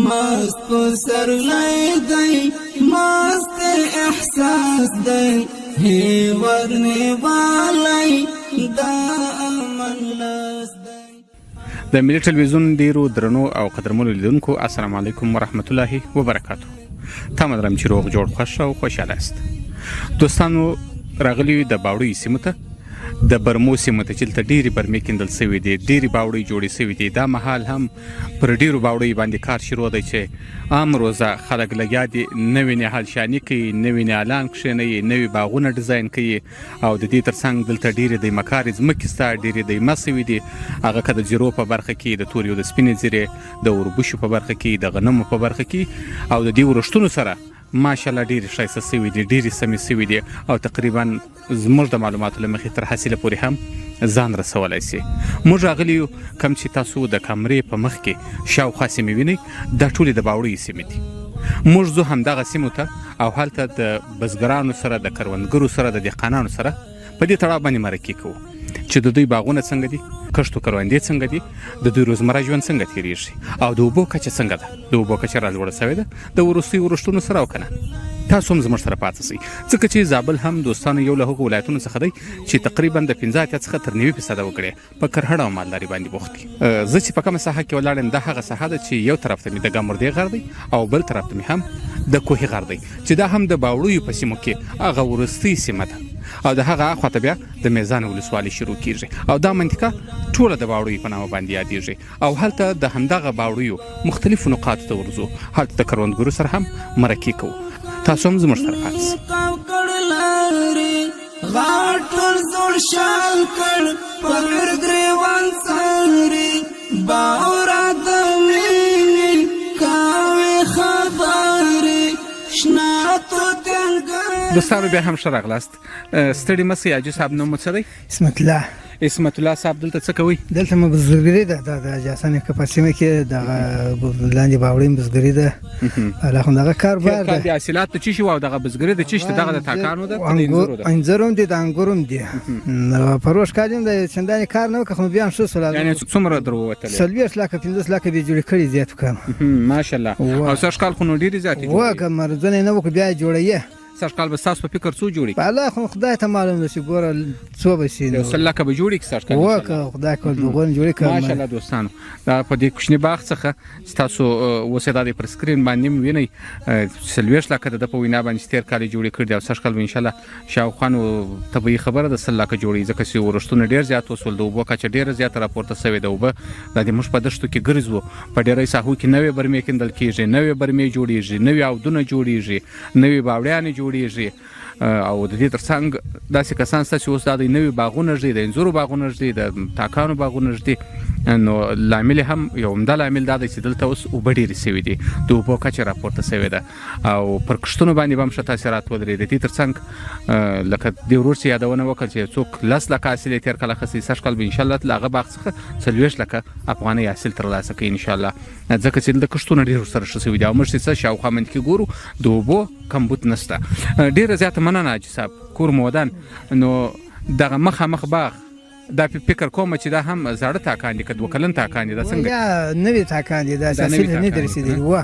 مست پسرلی دی مست احساس دی هی ورنی والی دا امن لاس دی. د ملي ټلویزیون ډیرو درنو او قدرمنو لیدونکو السلام علیکم ورحمت الله وبرکاته. تمه لرم چې روغ جوړ خوښ او خوشحاله است. دوستانو راغلی د باوړۍ سیمه ته د برمو سیمه ته چې دلته ډېرې برمې کیندل سوي دي، ډېرې باوړۍ جوړې سوي دي. دا مهال هم پر ډېرو باوړۍ باندې کار شروع دی چې عام روزه خلک لګیا دي، نوې نهال شاني کوي، نوې نهالان کښېنوي، نوې باغونه ډیزاین کوي او د دې ترڅنګ دلته ډېرې د مکارې ځمکې سته، ډېرې د مسوي دي، هغه که د زیرو په برخه کې، د تورې او د سپینې زیرې، د اوربشو په برخه کې، د غنمو په برخه کې او د دې ورښتونو سره ماشاءالله ډېرې ښایسته سوي دي، ډېرې سمې سوي دي او تقریبا زموږ د معلوماتو له مخې تر حاصله پورې هم ځان رسولی سي. موږ راغلي یو کوم چې تاسو د کمرې په مخ کې شاوخوا سیمې وینئ، دا ټولې د باوړیو سیمې دي. موږ ځو همدغه سیمو ته او هلته د بزګرانو سره، د کروندګرو سره، د دهقانانو سره په دې تړاو باندې مرکې کوو چې د دوی باغونه څنګه دي، کښت او کروندې څنګه دي، د دوی روزمره ژوند څنګه تېرېږي او د اوبو کچه څنګه ده، د اوبو کچه رالوړه سوې ده د وروستیو ورښتونو سره او که نه. تاسو هم زموږ سره پاتې سئ ځکه چې زابل هم دوستانو یو له هغو ولایتونو څخه دی چې تقریبا د 15 څخه تر 90% وګړي په کرهڼه او مالداري باندې بوخت دي. زه چې په کومه ساحه کې ولاړ یم دا هغه ساحه ده چې یو طرف ته مې د ګمردې غر دی او بل طرف ته مې هم د کوهي غر دی چې دا هم د باوړیو په سیمو کې هغه وروستۍ سیمه ده او د هغه اخواته بیا د میزان ولسوالۍ شروع کیږي او دا منطقه ټوله د باوړیو په نامه باندې یادیږي او هلته د همدغه باوړیو مختلفو نقاطو ته ورځو، هلته د کروندګرو سره هم مرکې کوو. تاسو هم زموږ سره پاتې سئ. غاټول زوړ شال کړ پر ګریوان ساري باورا د مینې کاوي خبرې شنا تو تنګ. دوستانو بیا هم ښه راغلاست. ستړي مه سئ. حاجي صاحب نوم مو څه دی؟ اسمت الله. اسمت الله صاحب دلته څه کوئ؟ دلته مو بزګري ده، د جاسانې که په سیمه کې دغه لاندې باوړۍ بزګري ده، هغه دغه کاروبار ده. د حاصلات د څه شي او دغه بزګري د څه شي دغه د تاکانو ده، انځر هم دي، د انګور هم دي. پروش کال هم د چندانې کار نه وکړ خو بیا هم ښه سول. یعنې څومره در ووتلی؟ 40 لکه 50 لکه بیا جوړې کړي زیات کار ماشاءالله. او سږ کال خو نو ډېرې زیاتې جوړې که مرضونه یې نه وکړو بیا یې جوړوي. سږ کال به ستاسو په فکر څو جوړي؟ په الله خو خدای ته معلوم ده چې ګوره څو به شي. 100 لکه به جوړي که سږ کال وکړه خدای کول دغون جوړې کړه ماشاءالله. دوستانو دا په دې کوچني باغ څخه چې تاسو اوس یې دا د پر سکرین باندې وینئ 40 لکه د په وینا باندې تېر کال جوړې کړي دي او سږ کال به انشاءالله شاوخوا نو طبیعي خبره ده 100 لکه جوړي ځکه چې ورښتونه ډېر زیات وسول، د اوبو کچه ډېره زیاته راپورته سوې ده. اوبه دا د موږ په دښتو کې ګرځو، په ډېری ساحو کې نوې برمې کیندل کېږي، نوې برمې جوړېږي، نوې اودونه جوړېږي، نوې باوړیانې جوړېږي او د دې ترڅنګ داسې کسان شته چې اوس دا د نوي باغونه ږدي، د انځورو باغونه ږدي، د تاکانو باغونه ږدي. نو لامل هم یو عمده لامل دا دی چې دلته اوس اوبه ډېرې سوي دي، د اوبو کچه راپورته سوې ده او پر کښتونو باندې به هم ښه تاثیرات ودرېد. د دې ترڅنګ لکه دې ورور چې یادونه وکړه چې څوک 10 لکه حاصل یې تېر کال اخیستی، سږ کال به انشاءالله له هغه باغ څخه 40 لکه افغانۍ حاصل ترلاسه کوي انشاءالله، ځکه چې دلته کښتونه ډېر ورسره ښه سوي دي او موږ چې څه شاوخوا منطقې ګورو د اوبو کمبود نشته. ډېره زیاته مننه حاجي صاحب، کور مو ودان. نو دغه مخامخ باغ دا فکر کوم چې دا هم زاړه تاکان دي که 2 کلن تاکان دي؟ دا څنګه یا نوې تاکان دي؟ دا حاصل نه دی رسېدلی و.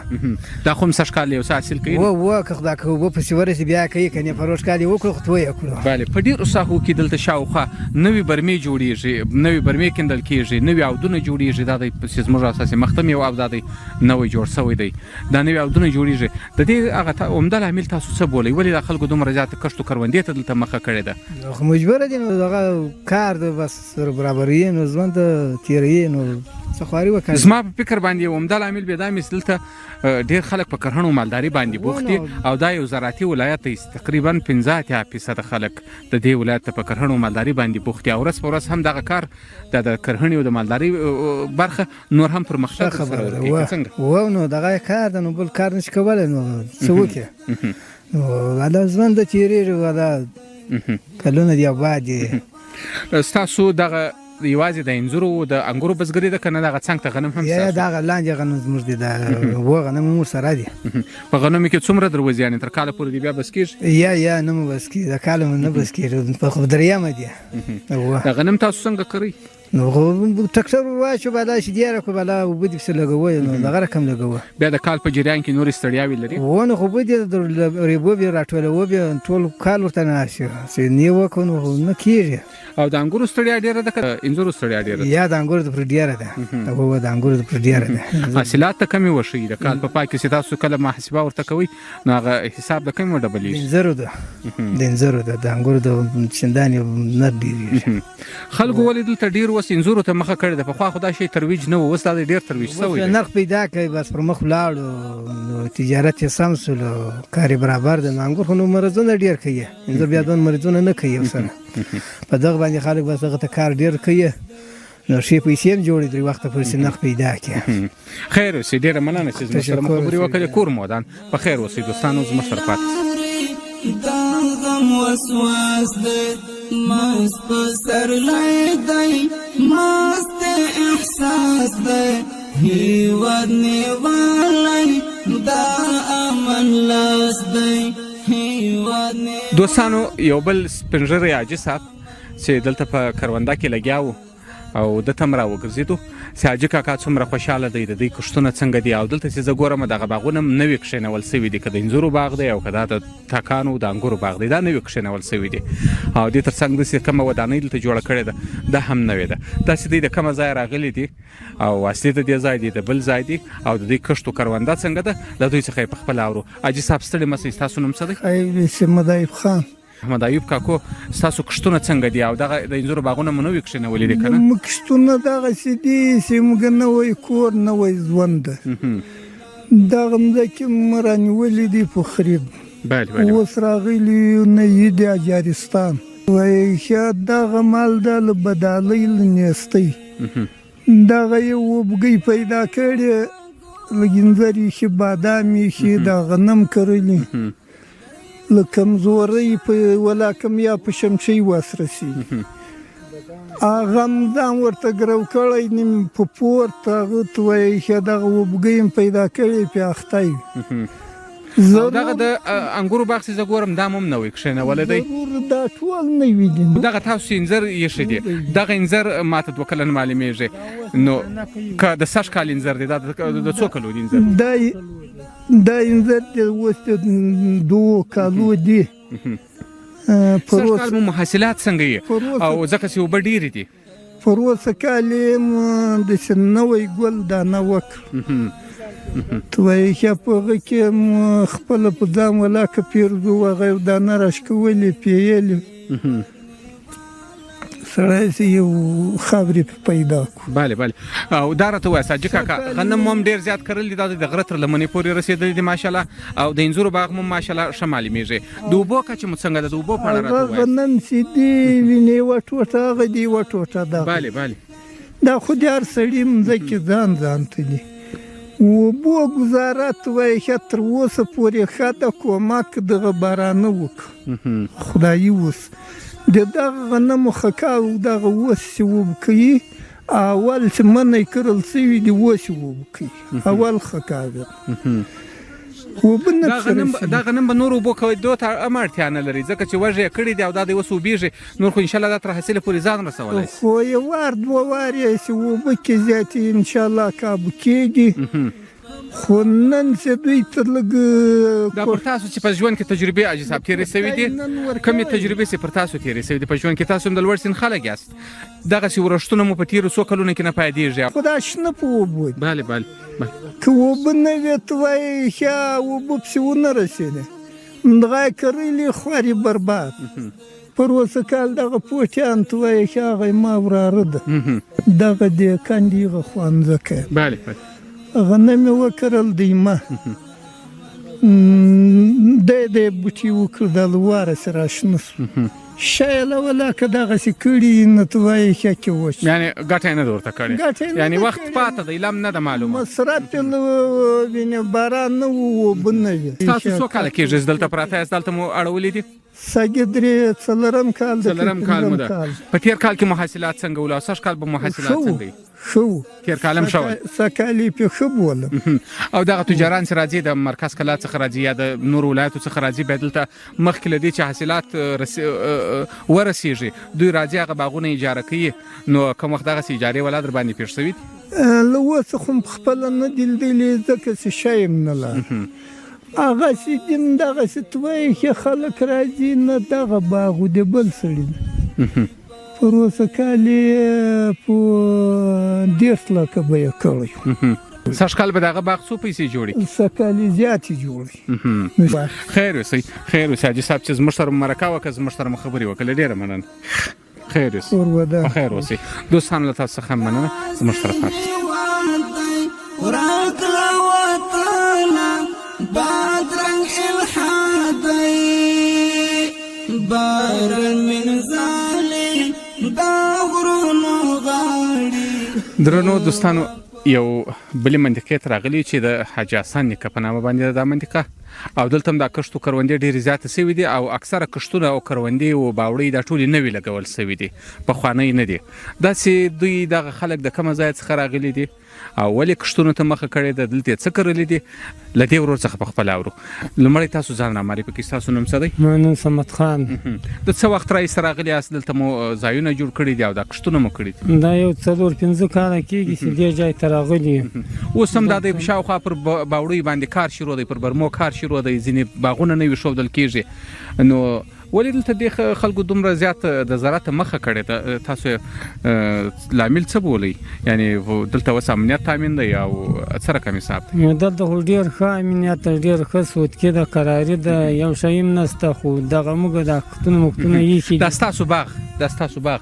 دا خو هم سږ کال یو څه حاصل کوي و که خدای که اوبه پسې ورسي بیا کوي، که نه فروش کال یې وکړو خو توی یې کړو. بله په ډېرو ساحو کې دلته شاوخوا نوې برمې جوړېږي، نوې برمې کیندل کېږي، نوې اودونه جوړېږي. دا دی چې زموږ اساسي مختم یو او دا دی نوی جوړ سوی دی، دا نوې اودونه جوړېږي. د دې هغه عمده لامل تاسو څه بولئ؟ ولې دا خلکو دومره زیاته کښت و کروندې ته دلته مخه کړې ده؟ خو مجبوره دي، نو دغه کار ده بس سره برابر نو ژوند تیروي نو څه خواري وکړي. زما په فکر باندې یو عمده لامل بیا دا مې دلته ډېر خلک په کرهڼه او مالداري باندې بوخت دي او دا یو زراعتي ولایت دی، تقریبا 15% خلک د دې ولایت ته په کرهڼه او مالداري باندې بوخت دي او ورځ په ورځ هم دغه کار د کرهڼې او د مالداري برخه نور هم پرمختګ سره ورکوي. و نو دغه کار د نو بل کار نشي کولی، نو څه وکړي؟ نو دا ژوند تیریږي، دا کلونه دي آباد دي. ستاسو دغه یوازې د انځورو د انګورو بزګري ده که نه دغه څنګ ته غنم هم یا دغه لاندې غنم زموږ دي، و غنم مو سره دي. په غنمو کې څومره دروځي؟ یعنې تر کاله پورې دې بیا بس کېږي؟ یا نه مو بس کېږي، د کاله مو نه بس کېږي، په خو درېیمه دي. د غنم تاسو څنګه کرئ؟ نو ټکټر واچو بالا چې دیاره کو بالا وبو دې څه لګوي نو دغه رقم لګوي بیا د کال په جریان کې نورې ستړیاوې لري ونه خو به دې ریبو به راټولو به ټول کال ورته نه شي چې نیو کو نو نه کیږي او د انګورو ستړیا ډیره ده که انځورو ستړیا ډیره ده یا د انګورو د پر ډیره ده هغه د انګورو د پر ډیره ده حاصلات ته کمی وشي د کال په پای کې چې تاسو کله محاسبه ورته کوي نو هغه حساب د کمی ډبلېږي د انځورو ده د انګورو د چندانې نه ډیریږي خلکو ولې دلته ډیر وس انځورو ته مخه کړې ده پخوا خو دا شی ترویج نه و اوس دا ډیر ترویج شوی دی نرخ پیدا کوي بس پر مخ ولاړو تجارت یې سم سولو کار برابر ده انګور خو نو مرزونه ډیر کوي انځور بیا دون مرزونه نه کوي سره په دغه باندې خلک بس هغه ته کار ډیر کوي نو شي پیسې هم جوړې درې وخته پورې نرخ پیدا کړي خیر اوسې ډیره مننه چې زموږ سره خبرې وکړې کور مودان په خیر اوسئ دوستانو زموږ سره پاتې دا غم وسواس دی ماست په سرلای دی ماست احساس دی هیواد نیوالی دا امن لاس دی دوستانو یو بل سپنږیری حاجي صاحب چې دلته په کرونده کې لګیا و او دته هم راوګرځېدو چې حاجي کاکا څومره خوشحاله دی د دوی کښتونه څنګه دي او دلته چې زه ګورم دغه باغونه هم نوي کښېنول سوي دي که د انځورو باغ دی او که دا د تاکانو د انګورو باغ دی دا نوي کښېنول سوي دي او دې تر څنګ داسې کومه ودانۍ دلته جوړه کړې ده دا هم نوې ده داسې دوی د کومه ځایه راغلي دي او اصلي د دې ځای دی د بل ځای دی او د دوی کښتو کرونده څنګه ده له دوی څخه یې پخپله اورو حاجي صاحب ستړي مه سئ ستاسو نوم څه دی احمد ایوب خان احمد ایوب کاکو ستاسو کښتونه څنګه دي او دغه د انځورو باغونه مو نوي کښېنولي دي که نه موږ کښتونه دغسې دي چې موږ نوی کور نوی ژوند ده دغه مځکې مو رانیولي دي په خرید اوس راغلي نه دي اجارستان وایي ښه دغه مال ده له بدالۍ له نیستۍ دغه یې وبګۍ پیدا کړې لږ انځر ایښي بادام ایښي د غنم کرلي له کمزورۍ په ولاکم یا په شمشۍ واسرسي هغه هم ځان ورته ګرو کړی نیم په پورته هغه ته وایي ښه دغه وبګۍ هم پیدا کړې پې اخته وي دغه د انګورو باغ چې زه ګورم دا هم نوی کښېنولی دی ضرور دا ټول نوي دي دغه تاسو چې انځر ایښي دي دغه انځر ماته 2 کلن معلومیږي نو که د 100 کال انځر دی دا د څو کلو دی انځر دا انځر د اوس د 2 کالو دي 100 کال مو محصولات څنګه یې او ځکه چې اوبه ډېرې دي پر اوسه کال یې داسې نوی ګل دانه وکړ ته وایي ښه په هغه کې خپله په ځان ولاکه پیرزو هغه یو دانه راشکولې پییلې سړی چې یو خاورې پې پیدا کړو بله بله او دا راته ووایه حاجي کاکا غنم هم ډېر زیات کرل دي دا د غره تر لمنې پورې رسېدلي دي ماشاءالله او د انځورو باغ مو ماشاءالله ښه معلومېږي د اوبو کچې مو څنګه ده د اوبو په اړه راته ووایه غنم چې دي وینې یوه ټوټه هغه دي یوه ټوټه ده بله بله دا خو د هر سړي مځکې ځان ته دي اوبو ګزارت وایي ښه تر اوسه پورې ښه ده کومک دغه بارانه وکړو خدایي اوس د دغه غنمو خکا او دغه اوس چې اوبه کوي اول چې منی کرل سوي دي اوس یې اوبه کوي اول خکا ده دا غنم به نور اوبو کوي دو ته هم اړتیا نه لري ځکه چې وږې یې کړي دي او دا دی اوس اوبېږي نور خو انشاءالله دا تر حاصله پورې ځان رسولی خو یو وار 2 وار یې چې اوبه کې زیاتې انشاءالله کابو کېږي خو نن چې دوی ته لږ دا پر تاسو چې په ژوند کې تجربې حاجي صاحب تېرې سوي دي کومې تجربې چې پر تاسو تېرې سوي دي په ژوند کې تاسو هم د لوړ سن خلک یاست دغسې ورښتونه مو په تېرو څو کلونو کې نه پایدېږي خو دا شنه په اوبو دي بله بله که اوبه نه وي ته وایي ښه اوبه پسې ونه رسېدې دغه یې کرلي خواري برباد پر اوسه کال دغه پوټیان ته وایي ښه هغه یې ما وراره ده دغه د کندې هغه خوانځکه بله بله غنم یې وکرل دیمه دی بوټي وکړ د لواره سره راشنه سو شایله ولاکه دغسې کړي نو ته وایي ښه کې وشي یعنې ګټه یې نه ده ورته کړې یعنې وخت پاته دی لم نه ده معلومه مصرف یې باران نه و اوبه نه وي تاسو څو کاله کېږي چې دلته پراته یاست دلته مو اړولي دي سږ درې څلورم کال مو ده. په تېر کال کې محصولات څنګه ول او سږ کال به محصولات څنګه دي؟ ښه تېر کال هم ښه ول. سږ کال یې پې ښه بولم. او دغه تجاران چې راځي د مرکز کلا څخه راځي یا د نورو ولایتو څخه راځي بیا دلته مخکې له دې چې حاصلات ورسیږي دوی راځي هغه باغونه اجاره کوي، نو کوم وخت دغسې اجارې والا در باندې پېښ شوي دي؟ له اوسه خو م خپله نه دي لیدلي ځکه چې شی م نه لرم. هغسې دي دغسې ته وایي چې خلک راځي نه دغه باغ و د بل سړي ده. پر اوسه کال یې په 10 لکه به یې کړی. سږ کال به دغه باغ څو پیسې جوړي؟ سږ کال یې زیاتې جوړي. خیر اوسئ، خیر اوسئ حاجي صاحب چې زموږ سره مرکه وکړه، زموږ سره مو خبرې وکړلې، ډېره مننه. خیر اوسئ، خیر اوسئ. دوستانو له تاسو څخه مننه، زموږ سره پاتې شئ. درنو دوستانو، یو بلې منطقې ته راغلي چې د حاجي حسن نیکه په نامه باندې دا منطقه، او دلته هم دا کښت و کروندې ډېرې زیاته سوي دي، او اکثره کښتونه او کروندې او باوړۍ دا ټولې نوي لګول سوي دي، پخوانۍ نه دي. داسې دوی دغه خلک د کومه ځایه څخه راغلي دي او ولې کښتونو ته مخه کړې ده، دلته یې څه کرلي دي، له دې ورور څخه پخپله اورو. لومړی تاسو ځان رامعرفي کړئ، ستاسو نوم څه دی؟ ما نوم صمد خان. د څه وخت راهیسې راغلي یاست؟ دلته مو ځایونه جوړ کړي دي او دا کښتونه مو کړي دي؟ دا یو 4-5 کاله کېږي چې دې ځای ته راغلي یم. اوس هم دا دی شاوخوا پر باوړۍ باندې کار شروع دی، پر برمو کار شروع دی، ځینې باغونه نوي ښودل کېږي. نو ولې دلته دې خلکو دومره زیات د زراعت مخه کړې ده؟ تاسو لامل څه بولئ؟ یعنې دلته اوس امنیت تامین دی او څه رقم حساب دی؟ دلته خو ډېر ښه امنیت ده، ډېر ښه سودکې ده، قراري ده، یو شی هم نشته. خو دغه موږ دا کښتونه ایښي. دا ستاسو باغ؟ دا ستاسو باغ؟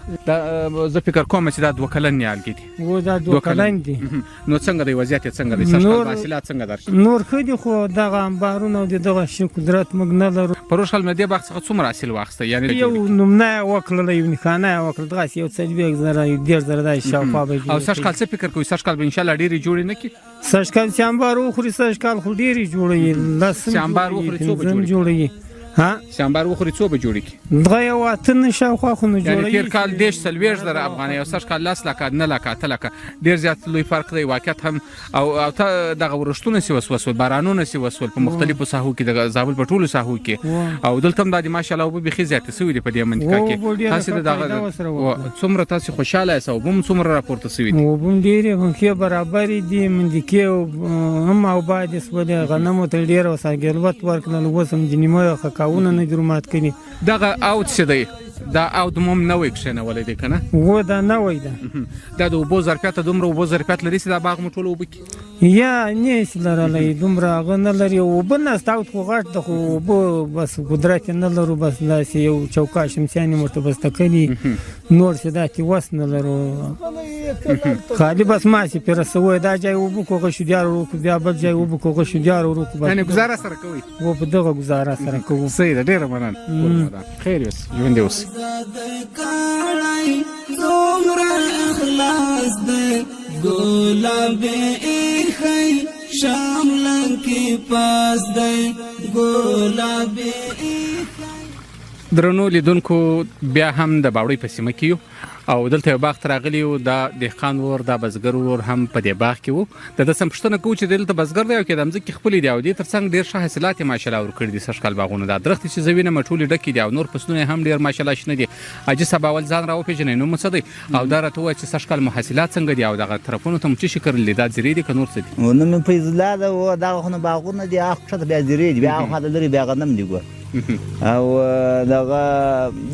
زه فکر کوم چې دا 2 کلن نیالګي دي. و دا 2 کلن دي. نو څنګه دی وضعیت یې څنګه دی؟ سږ کال حاصلات څنګه درشي؟ نور ښه دي، خو دغه انبارونه او د دغه شي قدرت موږ نه لرو. په روش کال مې دې باغ څخه څومره حاصل واخیستی؟ یعنې یو نمونه یې وکړله، یو نښانه یې وکړل، دغسې یو 40,000 داسې شاوخوا به او سږ کال څه فکر کوئ؟ سږ کال به انشاءالله ډېرې جوړې نه کړي؟ سږ کال چې انبار وخوري، سږ کال خو ډېرې جوړوي. 10 انبار وخوري څو به جوړوي؟ چې انبار وخوري څو به جوړې کړي؟ دغه یو 8 شاوخوا خو نه جوړوي. یعنې تېر کال 40-40 افغانۍ او سږ کال 10 لکه 9 لکه 8 لکه، ډېر زیات لوی فرق دی واقعیت هم. او ته دغه ورښتونه سي وسول، بارانونه سي وسول په مختلفو ساحو کې، د زابل په ټولو ساحو کې، او دلته هم دا د ماشاءالله اوبه بیخي زیاتې سوي دي په دې منطقه کې. تاسې د دغه څومره تاسې خوشحاله یاست؟ اوبه هم څومره راپورته سوي دي؟ اوبه هم ډېرې ښې برابرې دي، منطقې هم آبادې شولې، غنمو ته ډېره وسایګلوت ورکړل، اوس هم ځینې مه خکاونه نه دي مات کړي. دغه اود څه دی؟ دا اود مو هم نوی کښېنولی دی که نه؟ و دا نوی ده. دا د اوبو ظرفیت دومره اوبو ظرفیت لري چې دا باغ مو ټوله اوبه کړي؟ یا نه شي لرلی، دومره هغه نه لري. اوبه نشته، اود خو غټ ده، خو اوبه بس قدرت یې نه لرو. بس داسې یو چوکا شمسیان یې ورته بسته کړي، نور چې داسې وس نه لرو. خالي بس ماسې پرې رسوی، دا ځای اوبه کو هغه شودیار وروکو، بیا بل ځای اوبه کو هغه شودیار وروکو. یعنې ګزاره سره کوئ؟ و په دغه ګزاره سره کوو. صحیح ده، ډېره مننه. خیر اوسئ، ژوندي اوسئ. څومره اخلاص دی ګلاب ایښی شاملن کې پاس دی ګلاب ایښی. درنو لیدونکو، بیا هم د باوړۍ په سیمه کې یو او دلته یو باغ ته راغلي وو. دا دهقان ور، دا بزګر ور هم په دې باغ کې وو. د ده څه پوښتنه کوو چې دلته بزګر دی او که د مځکې خپلې دي او دې تر څنګ ډېر ښه حاصلات یې ماشاءالله ورکړي دي. سږ کال باغونه دا درختې چې زه وینم ټولې ډکې دي او نور فصلونه هم ډېر ماشاءالله شنه دي. حاجي صاحب اول ځان راوپېژنئ، نوم مو څه دی؟ او دا راته ووایه چې سږ کال مو حاصلات څنګه دي او دغه طرفونو ته مو څه شي کرلي؟ دا زیرې دي که نور څه دي؟ نوم مې فیض الله ده. و دغه خو نه باغونه دي، هغه ښه بیا زیرې دي، بیا هغه خوا ته لرې بیا غنم دي. ګوره او دغه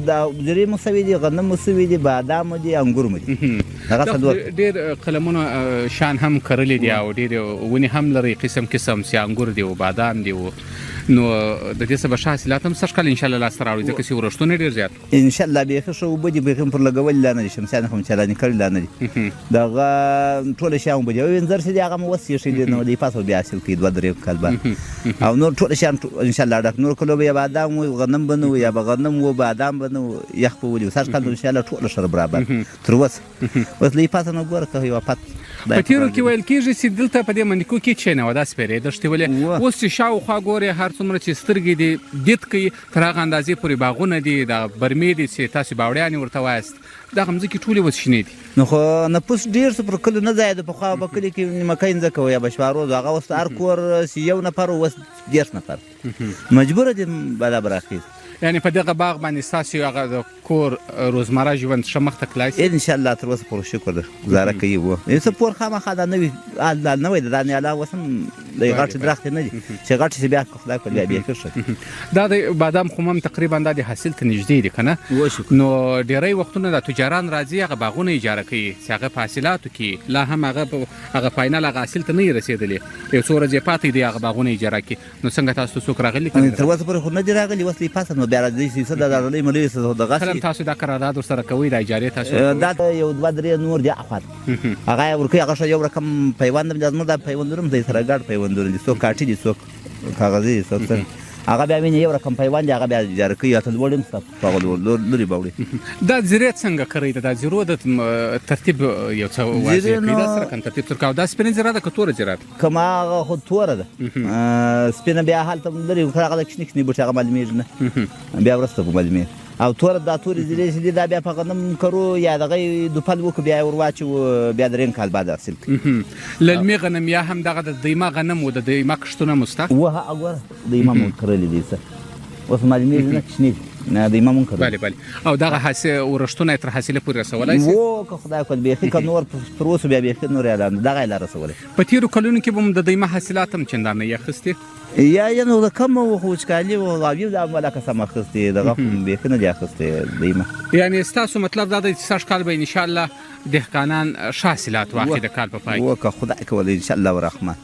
دا زیرې مو سوي دي، غنم مو سوي دي، بادام دي، انګور مو دي. دغه څلور ډېر قلمونه شان هم کرلي دي او ډېر ونې هم لري، قسم قسم چې انګور دي او بادام دي. نو د دې څه به ښه حاصلات هم سږ کال انشاءالله لاسته راوړي، ځکه چې ورښتونه ډېر زیات انشاءالله بیخي ښه اوبه دي، بیخي پر لګولي لا نه دي، شمسیان خو چالانې کړي لا نه دي. دغه ټوله شیان اوبه دي، او انځر چې دي هغه مو اوس ایښي دي، نو دی پاس بیا حاصل کوي 2-3 کال بعد. او نور ټوله شیان انشاءالله ډک. نور کلو به یا بادام وي، غنم به نه وي، یا به غنم و بادام به نه و، یخ به ولي. سږ کال انشاءالله ټوله ښه برابر تر اوسه. اوس له پاسه نو ګوره که یوه پت په تیرو کې ویل کېږي چې دلته په دې منډیکو کې چې نه وه دا سپېرې دښتې ولې اوس چې شاوخوا ګورې هر څومره چې سترګې دي دید کوي تر هغه اندازې پورې باغونه دي د برمې دي چې تاسو باوړیانې ورته وایاست دغه مځکې ټولې اوس شنې دي نو خو نفوس ډېر شو پر کلو نه ځای د پخوا به کلي کې نیمکۍ مځکه وه یا بشوارو هغه اوس هر کور چې یو نفر اوس 10 نفر مجبوره دي برابر اخیست یعنی په دغه باغ باندې ستاسو هغه د کور روزمره ژوند ښه مخته تللی شي انشاءالله تر اوسه پورې شکر ده ګزاره کوي و څه پور خامخا دا نوي نوی د دانې علاوه اوس هم د غټې درختې نه دي چې غټ شي بیا خدای کړي بیا بیخي ښه دا د بادام خو هم تقریبا دا د حاصل ته نږدې دي که نه نو ډېری وختونه د تجاران راځي هغه باغونه اجاره کوي چې هغه په حاصلاتو کې لا هم هغه فاینل هغه حاصل ته نه وي رسېدلي یو څو ورځې پاتې دي هغه باغونه اجاره کړي نو څنګه تاسو څوک راغلي تر اوسه پورې خو نه دي راغلي اوس له پاسه نو بیا راځي چې څه د ډالۍ ملي څه دغه کله تاسو دا قرارداد ورسره کوئ د اجارې تاسو دا یو دوه درې نور دي اخوات هغه ورکوي هغه ښه یو رقم پیوند هم زموږ دا پیوندونه هم دی سره ګډ پیوندونه دي څوک کاټي دي څوک کاغذي دي څوک هغه بیا ویني یو رقم پیوند هغه بیا اجاره کوي یا ته لوړ هم ستا په هغه لرې باوړي دا زیرې څنګه کوي دا زیرو د ترتیب یو څه واضح کوي دا سره کوم ترتیب سره دا سپینه زیره ده که توره زیره ده کوم هغه خو توره ده سپینه بیا هلته لرې خو هغه د کشني کشني بوټي هغه معلومېږي نه بیا وروسته به معلومېږي او توره دا تورې زیرې چې دي دا بیا په غنم کرو یا دغه دوپل وکړو بیا یې ور واچو بیا درېیم کال بعد حاصل کوي للمي غنم یا هم دغه د دیما غنم و د دیما کښتونه مو شته وه ګوره دیما مو کرلي دي څه اوس معلومېږي نه کشني نه دیما مو کرلي بله بله او دغه ورښتونه یې تر حاصله پورې رسولی شي که خدای کړ بیخي که نور تر اوسه بیا بیخي نور اعلان دغه یې لا رسولی په تېرو کلونو کې به هم د دیما حاصلات هم چندانه یې اخیستې یا نو د کم وو خو وچکالي وو او یو د ملکه سم اخیستې دغه خو بیخي نه دي اخیستې دیما یعنی ستاسو مطلب دا دی چې سږ کال به انشاءالله دهقانان ښه حاصلات واخلي د کال په پای کې که خدای کولی انشاءالله ورحمن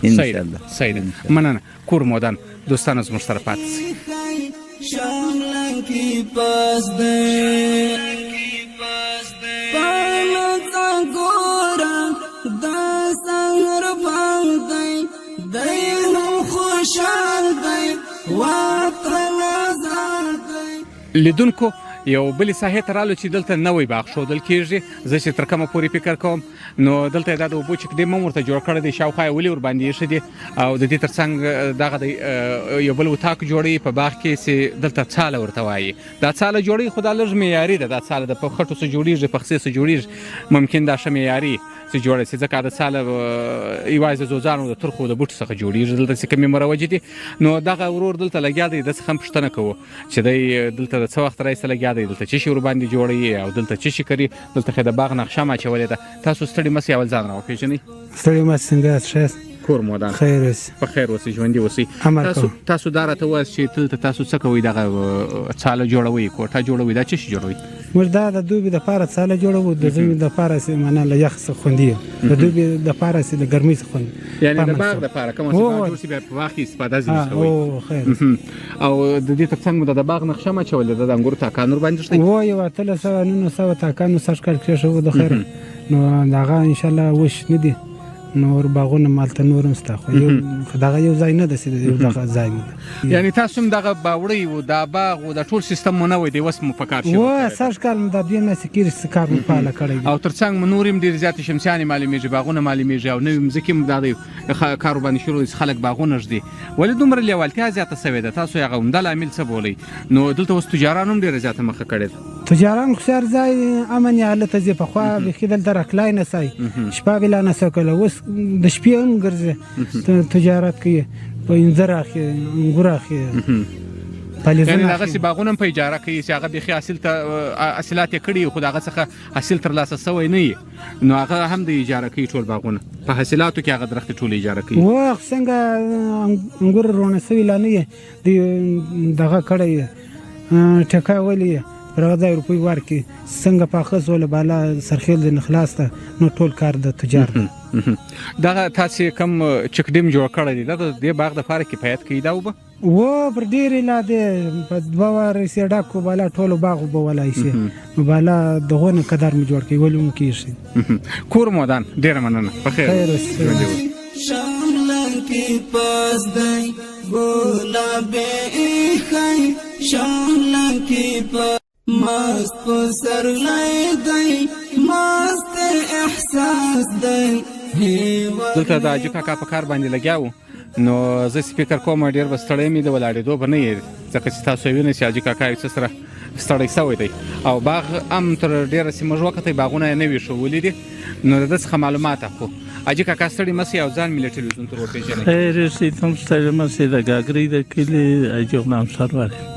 انشاءالله صحیح ده مننه کور مودان دوستانو زموږ سره پاتې شئ شامل کی پاس دے پالتا گورا دا سنگر پاک دے دینو خوشحال دے وطن آزاد دے لیدونکو یو بلې ساحې ته رالو چې دلته نوی باغ ښودل کېږي زه چې تر کومه پورې فکر کوم نو دلته دا د اوبو چک ډیم هم ورته جوړ کړی دی شاوخوا یې ولې ورباندې ایښی دي او د دې تر څنګ دغه د یو بل اتاق جوړوي په باغ کې چې دلته څاله ورته وایي دا څاله جوړوي خو دا لږ معیاري ده دا څاله د خټو څه جوړېږي پخڅې څه جوړېږي ممکن دا ښه معیاري چې جوړه شي ځکه دا څاله یوازې د زوزانو د ترخو د بوټو څخه جوړېږي دلته چې کومې مروجې دي نو دغه ورور دلته لګیا دی د څخه هم پوښتنه کوو چې دی دلته د څه وخت راهیسې لګیا دی دلته څه شي ورباندې جوړوي او دلته څه شي کوي دلته خو د باغ نقشه م اچولې ده تاسو ستړي مه سئ اول ځان راوپېژنئ ستړي مه څنګه یاست ښه یاست کور مودان خیر اوسې په خیر اوسئ ژوندي اوسئ تاسو دا راته ووایاست چې دلته تاسو څه کوئ دغه څاله جوړوئ کوټه جوړوئ دا څه شي جوړوئ موږ دا د دوبي دپاره څاله جوړوو د ژمي دپاره چې معنا له یخ څخه خوندي یم د دوبي دپاره چې د ګرمۍ څخه خوندي یعنې د باغ دپاره کومه چې باغ جوړ شي بیا په باغ کې استفاده ځینې کوئ خیر او د دې تر څنګ مو د باغ نقشه م اچولې ده د انګورو تاکان ورباندې شته و یو 1800 تاکان مو سږ کال کېښوو د خیره نو د هغه انشاءالله وشنه دي نور باغونه مالته نور هم شته خو دغه یو ځای نه ده چې یو دغه ځای مو ده یعنې تاسو هم دغه باوړی و دا باغ و دا ټول سیستم مو نه وی دی اوس مو په کار شوی سږ کال مو دا 2 میاشتې کېږي چې کار مو فعاله کړی دی او تر څنګ مو نور هم ډېرې زیاتې شمسیانې معلومېږي باغونه معلومېږي او نوي مځکې هم دا دی کار ورباندې شروع دي خلک باغونه ږدي ولې دومره لیوالتیا زیاته سوې ده تاسو هغه عمده لامل څه بولئ نو دلته اوس تجاران هم ډېره زیاته مخه کړې ده تجاران خو هر ځای امن یې هلته ځي پخوا بیخي دلته رکلی نه سئ شپه بې لا نه سوکله اوس د شپې هم ګرځي تجارت کوي په انځر اخلي انګور اخلي یعنې دغسې باغونه هم په اجاره کوي چې هغه بیخي حاصلات یې کړي خو د هغه څخه حاصل ترلاسه سوی نه وي نو هغه هم د اجاره کوي ټول باغونه په حاصلاتو کې هغه درختې ټول اجاره کوي و څنګه انګور رونه سوي لا نه یې دغه کړی ټکا ولی پر هغه ځای روپۍ ورکړي څنګه پاخه سوله بالا سرخیل د نخلاص ته نو ټول کار د تجار ده دغه تاسې کوم چک ډیم جوړ کړی دی دا د دې باغ دپاره کفایت کوي دا اوبه و پر ډېرې لا دی په 2 وارې سې ډک بالا ټولو باغ اوبه ولی شي نو بالا دغو نه قدر مې جوړ کوي ولې مو کېږي کور مودان ډېره مننه په خیر شامل کی پاس دی گلاب ایخی شامل کی پاس مست پر سر لای دی مست احساس دی دلته د حاجي کاکا په کار باندې لګیا وو نو زه فکر کوم ډېر به ستړی مې د ولاړېدو به نه یې ځکه چې تاسو یې وینئ چې حاجي کاکا یو څه سره ستړی سوی دی او باغ هم تر ډېره چې موږ وکتئ باغونه یې نه وي ښولي دي نو د ده څخه معلومات اخلو حاجي کاکا ستړي مه سئ او ځان ملي ټلویزیون ته وپېژنئ خیر اوسئ ته هم ستړي مه سئ د ګاګرۍ د کلي حاجي غلام سرور یم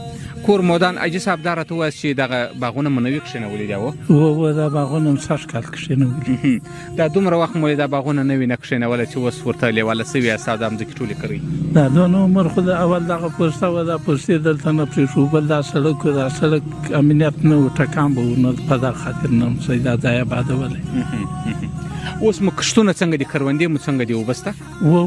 کور مودان حاجي صاحب دا راته ووایاست چې دغه باغونه مو نوي کښېنولي دي دا باغونه هم سږ کال کښېنولي دا دومره وخت مو دا باغونه نوي نه کښېنوله چې اوس ورته لیواله سوي یاست او دا مځکې ټولې کړئ دا دونه عمر خو د اول دغه پوسته وه دا پوستې دلته نه پرېښو بل دا سړک و دا سړک امنیت نه و ټکان به و نو په دغه خاطر نه موسی دا ځای آبادولی اوس مو کښتونه څنګه دي کروندې مو څنګه دي اوبه شته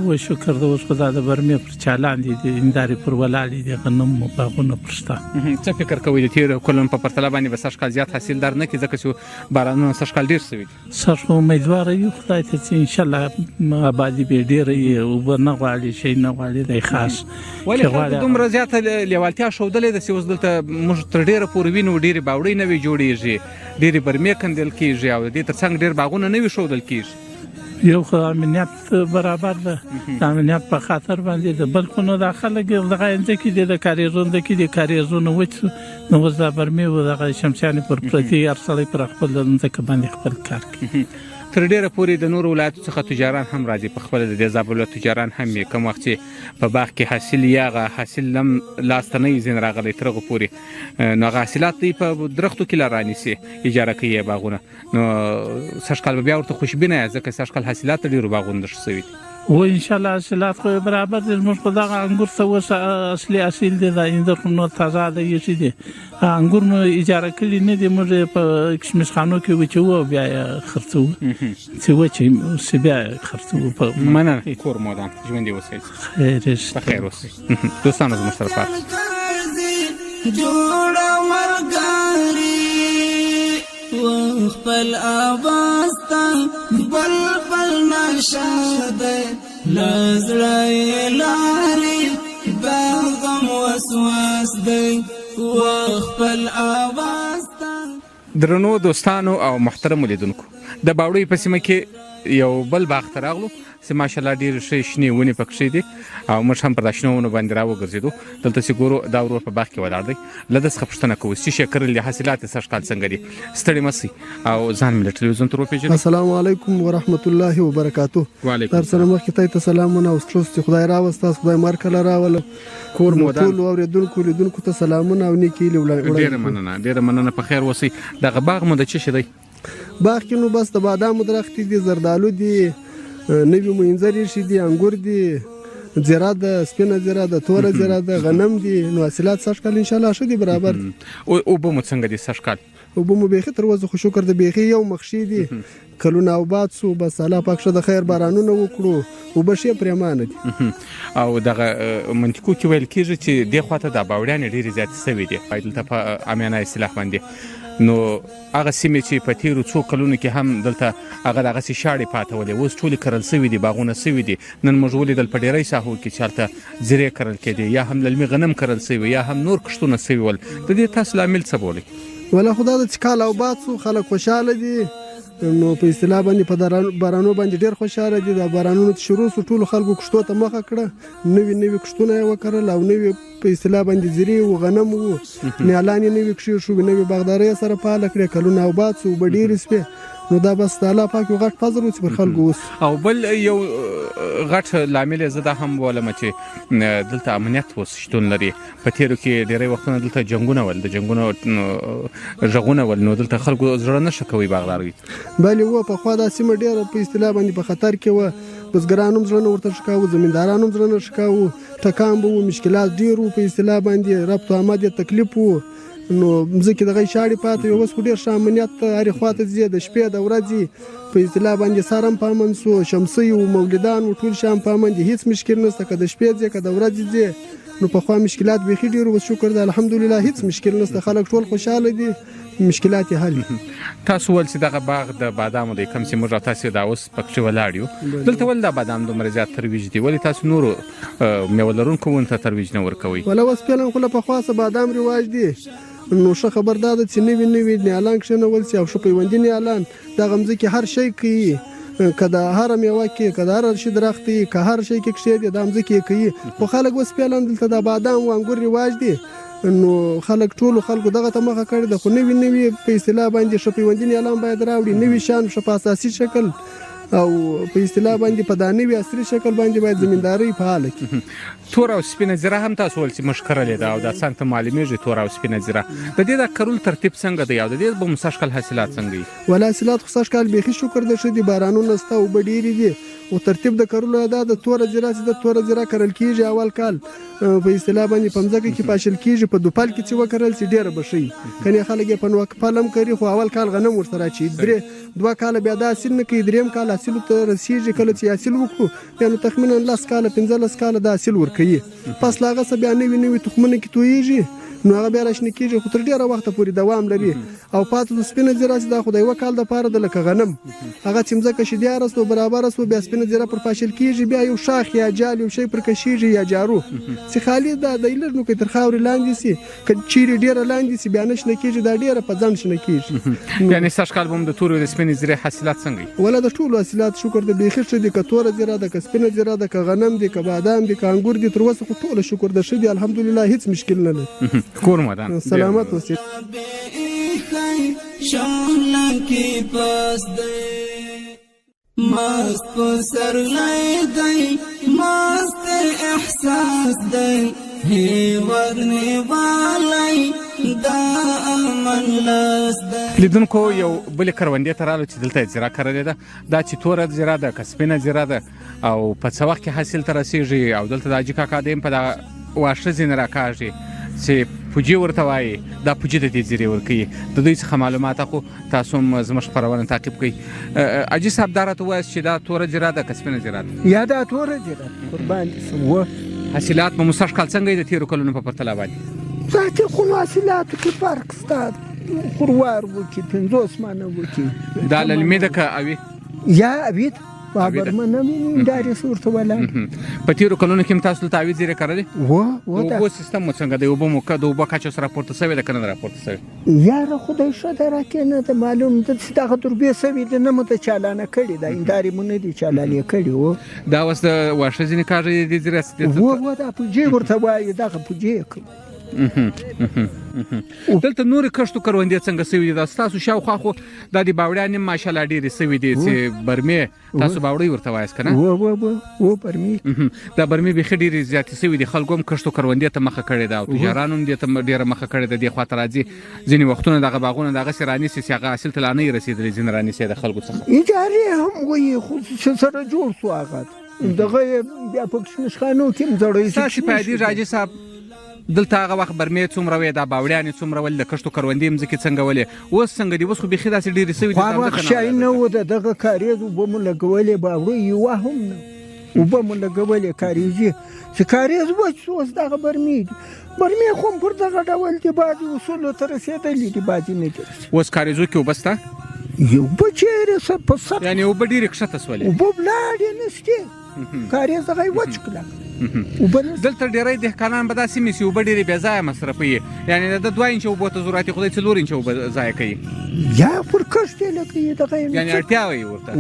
و شکر د اوس خو دا د برمې پر چا لاندې دي هندارې پر ولاړې دي غنم باغونه پر شته څه فکر کوئ د تېرو کلونو په پرتله باندې به سږ کال زیات حاصلدار نه کړي ځکه چې بارانونه سږ کال ډېر شوي دي سږ خو امیدواره یو خدای ته چې انشاءالله آبادي به ډېره وي اوبه نه غواړي شی نه غواړي دی خاص ولې خلکو دومره زیاته لیوالتیا ښودلې ده چې اوس دلته موږ تر ډېره پورې وینو ډېرې باوړۍ نوې جوړېږي ډېرې برمې کندل کېږي او د دې تر څنګ ډېر باغونه نوي ښودل کېږي یو خو امنیت برابر ده د امنیت په خاطر باندې د بل خو نو دا خلک دغه ځمکې دي د کاریزونو ځمکې دي کاریزونه وچ نو اوس دا برمې و دغه شمسیانې پر پرتې هر سړی پر خپل ځمکه باندې خپل کار کوي تر ډېره پورې د نورو ولایتو څخه تجاران هم راځي په خپله د دې زابل ولایت تجاران هم یې کوم وخت چې په باغ کې حاصل یا هغه حاصل هم لاسته نه وي ځینې راغلی تر هغو پورې نو هغه حاصلات دوی په درختو کې لا رانیسي اجاره کوي یې باغونه نو سږ کال به بیا ورته خوشبینه یاست ځکه سږ کال حاصلات ډېرو باغونو ښه شوي دي و انشاءالله حاصلات خو برابر دي زموږ خو دغه انګور څه اوس اصلي حاصل دی دا انځر خو نور تازه دی ایښي دي انګور مو اجاره کړي نه دي موږ یې په کشمش خانو کې وچوو او بیا یې خرڅوو چې وچې اوس بیا یې خرڅوو مننه کور مودان ژوندي اوسئ په خیر اوسئ دوستانو زموږ سره پاتې جوړه ملګري وخپل آواز ته بل نشه دی لزړه لارې دا غم وسواس دی وخپل آواز ته درنو دوستانو او محترمو لیدونکو د باوړۍ په سیمه کې یو بل باغ ته راغلو چې ماشاءالله ډېرې ښې شنې ونې پکښې دي او موږ هم پر دا شنو ونو باندې راوګرځېدو دلته چې ګورو دا ورور په باغ کې ولاړ دی له ده څخه پوښتنه کوو چې شی کرل دي حاصلات یې سږ کال څنګه دي ستړي مه سئ او ځان مې له ټلویزیون ته وپېژنئ السلام علیکم ورحمت الله وبرکاتو وعلیکم سره مخکې ته سلامونه او ستاسو چې خدای راوست تاسو خدای مرکله راوله کور مو ټول اوریدونکو لیدونکو ته سلامونه او نیکې ډېره مننه په خیر اوسئ دغه باغ مو د څه شی دی باغ کې نو بس د بادامو درختې دي زردالو دي نوي مینځر ایښي دي انګور دي زیره ده سپینه زیره ده توره زیره ده غنم دي نو حاصلات سږ کال انشاءالله ښه دي برابر دي اوبه مو څنګه دي سږ کال اوبه مو بیخي تر اوسه خو شکر د بیخي یو مخشي دي کلونه آباد سو بس الله پاک شه د خیر بارانونه وکړو اوبه ښې پرېمانه دي او دغه منطقو کې ویل کېږي چې دې خواته د باوړیانې ډېرې زیاتې سوي دي دلته په امیانه اصطلاح باندې نو هغه سیمې چې په تیرو څو کلونو کې هم دلته هغه دغسې شاړې پاته ولې اوس ټولې کرل سوي دي باغونه سوي دي نن موږ ولیدل په ډېری ساحو کې چې هلته زیرې کرل کېدې یا هم للمي غنم کرل سوي یا هم نور کښتونه سوي ول د دې تاسو لامل څه بولئ ولا خدا د چې کال آباد سو خلک خوشحاله دي نو په اصطلاح باندې په بارانو باندې ډېر خوشحاله دي د بارانونو شروع سو ټولو خلکو کښتو ته مخه کړه نوي کښتونه یې وکرل او نوي په اصطلاح باندې زیرې و غنم و نیالان یې نوي کښې شو نوي باغدارۍ یې سره فعاله کړې کلونه آباد سو اوبه ډېرې سوې نو دا بس د الله پاک یو غټ فضل و چې پر خلکو اوس او بل یو غټ لامل یې زه دا هم بولم چې دلته امنیت اوس شتون لري په تېرو کې ډېری وختونه دلته جنګونه ول د جنګونو غږونه ول نو دلته خلکو زړه نه ښه کوي باغدارۍ بلې و پخوا دا سیمه ډېره په اصطلاح باندې په خطر کې وه بزګران هم زړه نه ورته ښه کاوه زمینداران هم زړه نه ښه کاوه ټکان به و مشکلات ډېر و په اصطلاح باندې ربط و آمد یې تکلیف و نو مځکې دغه شاړې پاتې وي اوس خو ډېر ښه امنیت هرې خواته ځي د شپې د ورځې په اصطلاح باندې سهار هم په امن سو شمسۍ و مولدان و ټول شیان په امن دي هېڅ مشکل نشته که د شپې ځې که د ورځې ځې نو پخوا مشکلات بیخي ډېر اوس شکر دی الحمدلله هېڅ مشکل نشته خلک ټول خوشحاله دي مشکلات یې حل تاسو ول چې دغه باغ د بادامو دی کوم چې موږ او تاسو دا اوس پکښې ولاړ یو دلته ولې دا بادام دومره زیات ترویج دي ولې تاسو نورو میوه لرونکو ونو ته ترویج نه ورکوئ ولا اوس فعلا خو له پخوا څه بادام رواج دي نو ښه خبر دا ده چې نوي نیالان کښېنول شي او ښه پیوندي نیالان دغه مځکې هر شی کوي، که د هر میوه کې، که د هر شي درخت کې، که هر شی کې کښېږدي دا مځکې کوي. خو خلک اوس فعلا دلته د بادام و انګور رواج دی، نو خلک ټولو خلکو دغه ته مخه کړې ده. خو نوي په اصطلاح باندې ښه پیوندي نیالان باید راوړي، نوي شیان ښه په اساسي شکل او په اصطلاح باندې په دا نوي عصري شکل باندې باید زمینداري فعاله کړي. تور او سپینه زیره هم تاسو ول چې موږ کرلې ده او دا څنګه ته معلومیږي تور او سپینه زیره د دې د کرلو ترتیب څنګه دی او د دې به مساشکل حاصلات څنګه دي؟ ولا حاصلات خو سږکال بیخي شکر ده ښه دي، بارانونه شته، اوبه ډېرې دي. او ترتیب د کرلو دا د توره زیره چې د توره زیره کرل کېږي اول کال په اصطلاح باندې په مځکه کې پاشل کېږي، په دوپال کې چې وکرل شي ډېره به ښه کنې خلک یې په نوکپال هم کري، خو اول کال غنم ورسره اچوي، 2 کاله بیا دا حاصل نه کوي، 3 کال حاصلو ته رسېږي. کله چې حاصل وکړو بیا نو تخمینا 10 کاله 15 کاله دا حاصل ورکوي. پس له هغه څه بیا نوي تخمونه کې تویېږي، نو هغه بیا راشنه کېږي، خو تر ډېره وخته پورې دوام لري. او پاتې سپینه زیره چې دا خو د 1 کال دپاره ده لکه غنم، هغه چې مځکه شیدیاره سو برابره سو بیا سپینه زیره پر پاشل کېږي، بیا یو شاخ یا جال یو شی پر کشېږي یا جارو چې خالي دا د لږ نو کې تر خاورې لاندې سي، که چیرې ډېره لاندې سي بیا نه شنه کېږي، دا ډېره په ځان شنه کېږي. یعنې سږکال به هم د تورې او د سپینې زیرې حاصلات څنګه ولا د ټولو حاصلات شکر د بیخي ښه دي، که توره زیره ده، که سپینه زیره ده، که غنم دي، که بادام دي، که انګور دي، تر اوسه خو ټوله شکر د ښه دي الحمدلله، هیڅ مشکل نه لري. کور مدان سلامت اوسئ. شملن کی پاس دے مست پسر لائے دے مست احساس دے ہی ورنی والی دا امن لاس دے. لیدونکو یو بل کروندې ته راغلو چې دلته زیره کرلې ده، دا چې توره زیره ده که سپینه زیره ده او په څه وخت کې حاصل ته رسېږي او دلته د حاجي کاکا دی هم په دغه واښه ځینې راکاږي چې پوجي ورته وایي، دا پوجي د دې زیرې ورکوي. د دوی څخه معلومات اخلو، تاسو هم زموږ خپرونه تعقیب کړئ. حاجي صاحب دا راته ووایاست چې دا توره زیره ده که سپینه زیره ده؟ یا دا توره زیره قربان دي سم. حاصلات به مو سږکال څنګه د تېرو کلونو په پرتله باندې؟ ذاتي خو حاصلاتو کې فرق شته، خوروار وکړي 50 منه وکړي، دا للمې ده که اوي؟ یا اوي بابرمنه مې داري صورت ولا په تیرو کلونو کې تاسو ته تعویض یې کړی و دا اوبو سیستم مو څنګه دی؟ اوبو مو د اوبو کچه سره راپورته شوې ده که نه راپورته شوې؟ یاره خدای ښه ده راکې نه ده معلوم ده چې دغه تربیه شوې ده، نه مو ته چالانه کړې ده، هندارې مو نه دي چالانې کړي. و دا اوس د واښه ځینې کاږي دې زیرې و دا پوجي ورته وایي، دغه پوجي یې کوي. دلته نورې کښتو کروندې څنګه شوي دي؟ دا ستاسو شاوخوا خو دا د باوړیان هم ماشاءالله ډېرې شوي دي چې برمې تاسو باوړۍ ورته وایاست که نه؟ و برمې دا برمې بیخي ډېرې زیاتې شوي دي، خلکو هم کښتو کروندې ته مخه کړې ده او تجارانو هم دې ته ډېره مخه کړې ده. دې خواته راځي ځینې وختونه دغه باغونه دغسې رانیسي چې هغه حاصل ته لا نه یې رسېدلي، ځینې رانیسي د خلکو څخه اجارې هم وایي، خو چې سره جوړ شو هغه دغه بیا په کشمشخانو کې هم زړوي. ستاسې په یادېږي حاجي صاحب دلته هغه وخت برمې څومره وې، دا باوړیانې څومره ول، د کښتو کروندې مځکې څنګه ولې، اوس څنګه دي؟ اوس خو بیخي داسې ډېرې شوي دي. هغه وخت شی نه و، دغه کاریز اوبه مو لګولې، باوړۍ یوه هم نه اوبه مو لګولې کاریزي، چې کاریز وچ شو اوس دغه برمې دي. برمې خو هم پر دغه ډول دي، بعضې اصولو ته رسېدلي دي، بعضې نه دي رسېدلي. اوس کاریزو کې اوبه شته؟ اوبه چېرې په سطح یعنې اوبه ډېرې کښته شولې، اوبه ولاړې نشتې، کاریز دغه یې وچ کړه. دلته ډېری دهقانان به داسې نیسي اوبه ډېرې بې ځایه مصرفوي، یعنې د 2 انچه اوبو ته ضرورت یې خدای 4 انچه اوبه ضایع کوي، یا پر کښت یې لګوي دغه یعنې اړتیا وي ورته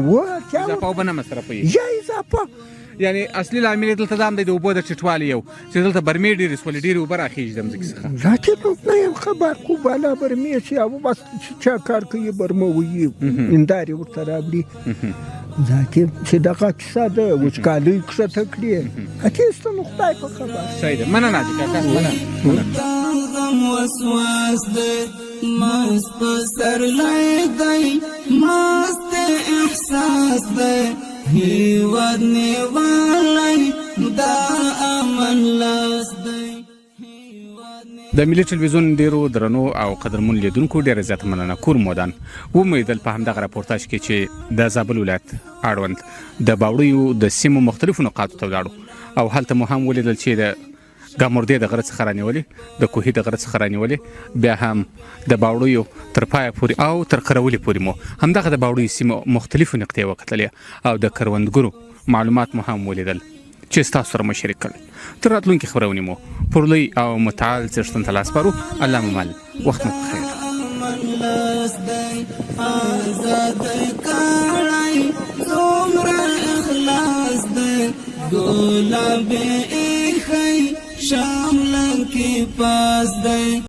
اضافه اوبه نه مصرفوي، یا اضافه. یعنې اصلي لامل یې دلته دا هم دی د اوبو د ټیټوالي یو چې دلته برمې ډېرې شولې، ډېرې اوبه راخېږي د مځکې څخه. ذاتي نه یم خبر، خو بالا برمې چې او بس چا کار کوي برمه وي هندارې ورته راوړي. ذاتي چې دغه کیسه ده وچکالۍ کښته کړي، هسې نو خدای په خبر. صحیح ده، مننه حاجي کاکا، غم وسواس دے مست پسر لائے دے مست احساس دے ہی ورنی والی دا امن لاس دے. د ملي ټلویزیون ډیرو درنو او قدرمن لیدونکو ډیره زیاته مننه. کور مودان ومیدل په همدغه راپورتاژ کې چې د زابل ولایت اړوند د باوړیو د سیمو مختلفو نقاطو ته ولاړو او هلته مو هم ولیدل چې د ګامردې د غره څخه رانیولې، د کوهي د غره څخه رانیولې، بیا هم د باوړیو تر پایه پورې او تر قرولې پورې مو همدغه د باوړیو سیمو مختلفو نقطې وکتلې او د کروندګرو معلومات مو هم ولیدل چې ستاسو سره مو شریک کړل. تر راتلونکي خبرونې مو پر لوی او متعال څښتن ته لاس پارو. الله مو مل وخت مو بخیر. گلاب ایخی شام لنکی پاس دی